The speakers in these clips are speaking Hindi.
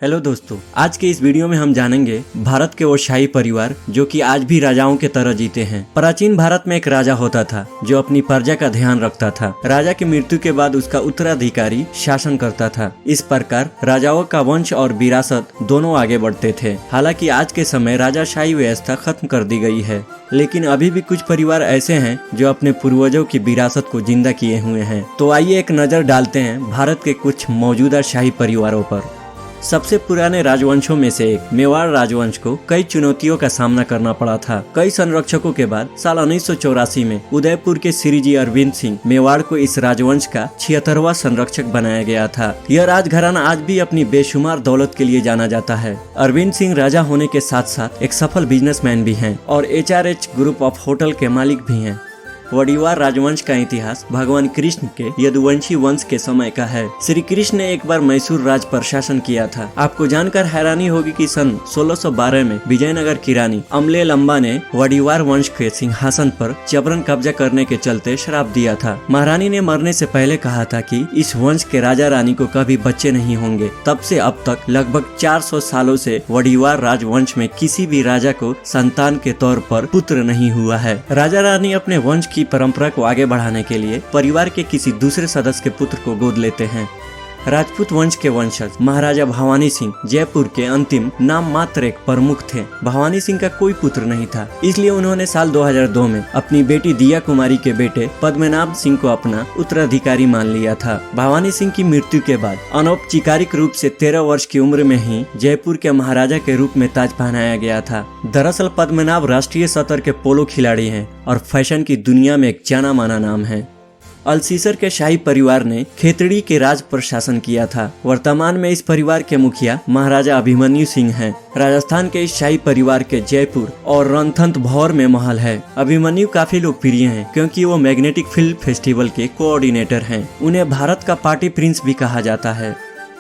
हेलो दोस्तों, आज के इस वीडियो में हम जानेंगे भारत के वो शाही परिवार जो कि आज भी राजाओं के तरह जीते हैं। प्राचीन भारत में एक राजा होता था जो अपनी प्रजा का ध्यान रखता था। राजा की मृत्यु के बाद उसका उत्तराधिकारी शासन करता था। इस प्रकार राजाओं का वंश और विरासत दोनों आगे बढ़ते थे। हालांकि आज के समय राजाशाही व्यवस्था खत्म कर दी गई है, लेकिन अभी भी कुछ परिवार ऐसे हैं जो अपने पूर्वजों की विरासत को जिंदा किए हुए हैं। तो आइए एक नजर डालते हैं भारत के कुछ मौजूदा शाही परिवारों पर। सबसे पुराने राजवंशों में से एक मेवाड़ राजवंश को कई चुनौतियों का सामना करना पड़ा था। कई संरक्षकों के बाद साल 1984 में उदयपुर के श्रीजी अरविंद सिंह मेवाड़ को इस राजवंश का 76वां संरक्षक बनाया गया था। यह राजघराना आज भी अपनी बेशुमार दौलत के लिए जाना जाता है। अरविंद सिंह राजा होने के साथ साथ एक सफल बिजनेसमैन भी हैं और HRH ग्रुप ऑफ होटल के मालिक भी हैं। वडिवार राजवंश का इतिहास भगवान कृष्ण के यदुवंशी वंश के समय का है। श्री कृष्ण ने एक बार मैसूर राज पर शासन किया था। आपको जानकर हैरानी होगी कि सन 1612 में विजयनगर की रानी अमले लंबा ने वडिवार वंश के सिंहासन पर जबरन कब्जा करने के चलते श्राप दिया था। महारानी ने मरने से पहले कहा था कि इस वंश के राजा रानी को कभी बच्चे नहीं होंगे। तब से अब तक लगभग 400 सालों से वडिवार राजवंश में किसी भी राजा को संतान के तौर पर पुत्र नहीं हुआ है। राजा रानी अपने वंश की परंपरा को आगे बढ़ाने के लिए परिवार के किसी दूसरे सदस्य के पुत्र को गोद लेते हैं। राजपूत वंश के वंशज महाराजा भवानी सिंह जयपुर के अंतिम नाम मात्र एक प्रमुख थे। भवानी सिंह का कोई पुत्र नहीं था, इसलिए उन्होंने साल 2002 में अपनी बेटी दिया कुमारी के बेटे पद्मनाभ सिंह को अपना उत्तराधिकारी मान लिया था। भवानी सिंह की मृत्यु के बाद अनौपचारिक रूप से 13 वर्ष की उम्र में ही जयपुर के महाराजा के रूप में ताज पहनाया गया था। दरअसल पद्मनाभ राष्ट्रीय स्तर के पोलो खिलाड़ी हैं और फैशन की दुनिया में एक जाना माना नाम है। अल्सीसर के शाही परिवार ने खेतड़ी के राज पर शासन किया था। वर्तमान में इस परिवार के मुखिया महाराजा अभिमन्यु सिंह हैं। राजस्थान के इस शाही परिवार के जयपुर और रणथंभ भौर में महल है। अभिमन्यु काफी लोकप्रिय हैं क्योंकि वो मैग्नेटिक फिल्म फेस्टिवल के कोऑर्डिनेटर हैं। उन्हें भारत का पार्टी प्रिंस भी कहा जाता है।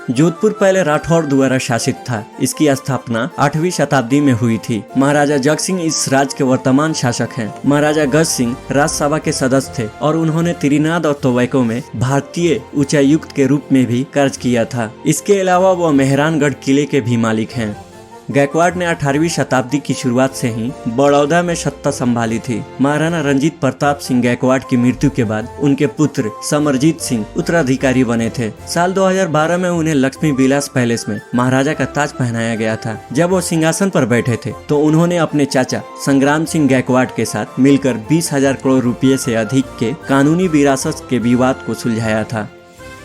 जोधपुर पहले राठौर द्वारा शासित था। इसकी स्थापना 8वीं शताब्दी में हुई थी। महाराजा जग सिंह इस राज के वर्तमान शासक हैं। महाराजा गज सिंह राज्यसभा के सदस्य थे और उन्होंने त्रिनाद और तोवैको में भारतीय उच्चायुक्त के रूप में भी कार्य किया था। इसके अलावा वह मेहरानगढ़ किले के भी मालिक हैं। गायकवाड़ ने 18वीं शताब्दी की शुरुआत से ही बड़ौदा में सत्ता संभाली थी। महाराणा रंजीत प्रताप सिंह गायकवाड़ की मृत्यु के बाद उनके पुत्र समरजीत सिंह उत्तराधिकारी बने थे। साल 2012 में उन्हें लक्ष्मी विलास पैलेस में महाराजा का ताज पहनाया गया था। जब वो सिंहासन पर बैठे थे तो उन्होंने अपने चाचा संग्राम सिंह गायकवाड़ के साथ मिलकर 20,000 करोड़ रुपये से अधिक के कानूनी विरासत के विवाद को सुलझाया था।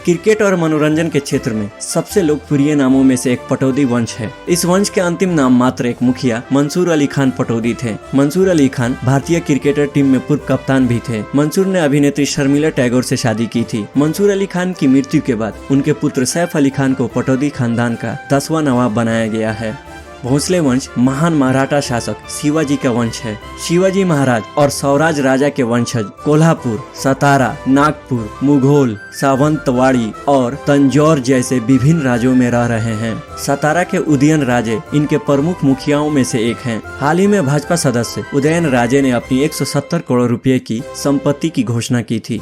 क्रिकेट और मनोरंजन के क्षेत्र में सबसे लोकप्रिय नामों में से एक पटौदी वंश है। इस वंश के अंतिम नाम मात्र एक मुखिया मंसूर अली खान पटौदी थे। मंसूर अली खान भारतीय क्रिकेटर टीम में पूर्व कप्तान भी थे। मंसूर ने अभिनेत्री शर्मिला टैगोर से शादी की थी। मंसूर अली खान की मृत्यु के बाद उनके पुत्र सैफ अली खान को पटौदी खानदान का 10वां नवाब बनाया गया है। भोसले वंश महान मराठा शासक शिवाजी का वंश है। शिवाजी महाराज और स्वराज राजा के वंशज कोल्हापुर, सतारा, नागपुर, मुघल, सावंतवाड़ी और तंजौर जैसे विभिन्न राज्यों में रह रहे हैं। सतारा के उदयन राजे इनके प्रमुख मुखियाओं में से एक हैं। हाल ही में भाजपा सदस्य उदयन राजे ने अपनी 170 करोड़ रुपए की संपत्ति की घोषणा की थी।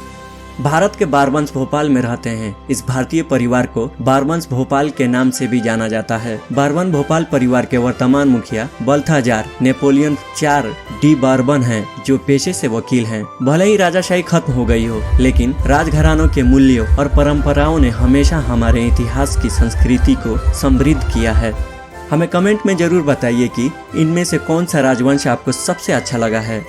भारत के बारबंश भोपाल में रहते हैं। इस भारतीय परिवार को बारबंश भोपाल के नाम से भी जाना जाता है। बारबन भोपाल परिवार के वर्तमान मुखिया बल्थाजार नेपोलियन 4 डी बारबन हैं, जो पेशे से वकील हैं। भले ही राजाशाही खत्म हो गई हो, लेकिन राजघरानों के मूल्यों और परंपराओं ने हमेशा हमारे इतिहास की संस्कृति को समृद्ध किया है। हमें कमेंट में जरूर बताइए कि इनमें से कौन सा राजवंश आपको सबसे अच्छा लगा है।